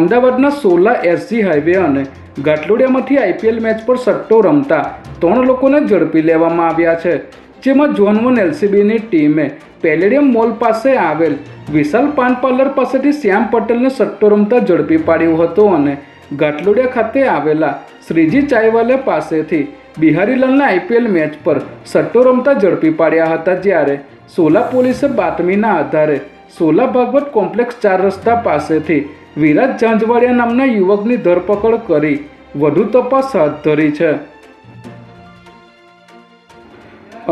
અમદાવાદના Sola SG highway અને ઘાટલોડિયામાંથી IPL match પર સટ્ટો રમતા 3 લોકોને ઝડપી લેવામાં આવ્યા છે, જેમાં ઝોન 1 એલસીબીની ટીમે પેલેડિયમ મોલ પાસે આવેલ વિશાલ પાન પાર્લર પાસેથી શ્યામ પટેલને સટ્ટો રમતા ઝડપી પાડ્યો હતો અને ઘાટલોડિયા ખાતે આવેલા શ્રીજી ચાયવાલા પાસેથી બિહારીલાલને આઈપીએલ મેચ પર સટ્ટો રમતા ઝડપી પાડ્યા હતા। જ્યારે સોલા પોલીસે બાતમીના આધારે સોલા ભાગવત કોમ્પ્લેક્સ 4 રસ્તા પાસેથી વિરાજ ઝાંઝવાડિયા નામના યુવકની ધરપકડ કરી વધુ તપાસ હાથ ધરી છે।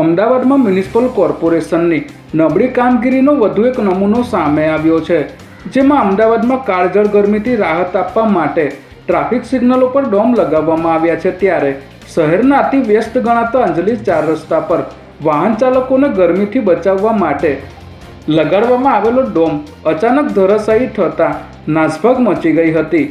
અમદાવાદમાં મ્યુનિસિપલ કોર્પોરેશનની નબળી કામગીરીનો વધુ એક નમૂનો સામે આવ્યો છે, જેમાં અમદાવાદમાં કાળઝાળ ગરમીથી રાહત આપવા માટે ટ્રાફિક સિગ્નલો પર ડોમ લગાવવામાં આવ્યા છે। ત્યારે શહેરના અતિ વ્યસ્ત ગણાતા અંજલિ 4 રસ્તા પર વાહન ચાલકોને ગરમીથી બચાવવા માટે લગાડવામાં આવેલો ડોમ અચાનક ધરાશાયી થતાં નાસભાગ મચી ગઈ હતી।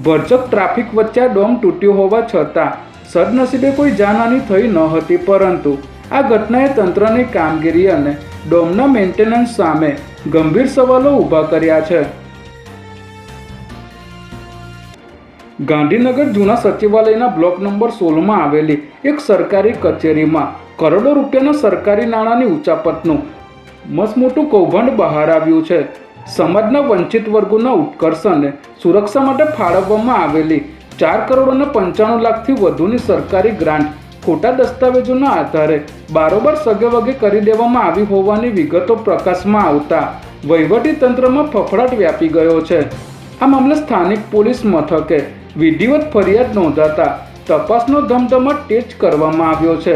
ભરચક ટ્રાફિક વચ્ચે આ ડોમ તૂટ્યો હોવા છતાં સદનસીબે કોઈ જાનહાનિ થઈ ન હતી, પરંતુ આ ઘટનાએ તંત્રની કામગીરી અને ડોમના મેન્ટેનન્સ સામે ગંભીર સવાલો ઊભા કર્યા છે। ગાંધીનગર જૂના સચિવાલયના બ્લોક નંબર 16માં આવેલી એક સરકારી કચેરીમાં કરોડો રૂપિયાના સરકારી નાણાંની ઉચાપતનું મસમોટું કૌભાંડ બહાર આવ્યું છે। સમાજના વંચિત વર્ગોના ઉત્કર્ષ અને સુરક્ષા માટે ફાળવવામાં આવેલી 4 કરોડ અને 95 લાખથી વધુની સરકારી ગ્રાન્ટ ખોટા દસ્તાવેજોના આધારે બારોબાર સગેવગે કરી દેવામાં આવી હોવાની વિગતો પ્રકાશમાં આવતા વહીવટી તંત્રમાં ફફડાટ વ્યાપી ગયો છે। આ મામલે સ્થાનિક પોલીસ મથકે વિધિવત ફરિયાદ નોંધાતા તપાસનો ધમધમાટ તેજ કરવામાં આવ્યો છે,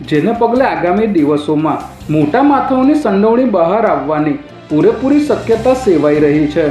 જેને પગલે આગામી દિવસોમાં મોટા માથાઓની સંડોવણી બહાર આવવાની પૂરેપૂરી શક્યતા સેવાઈ રહી છે।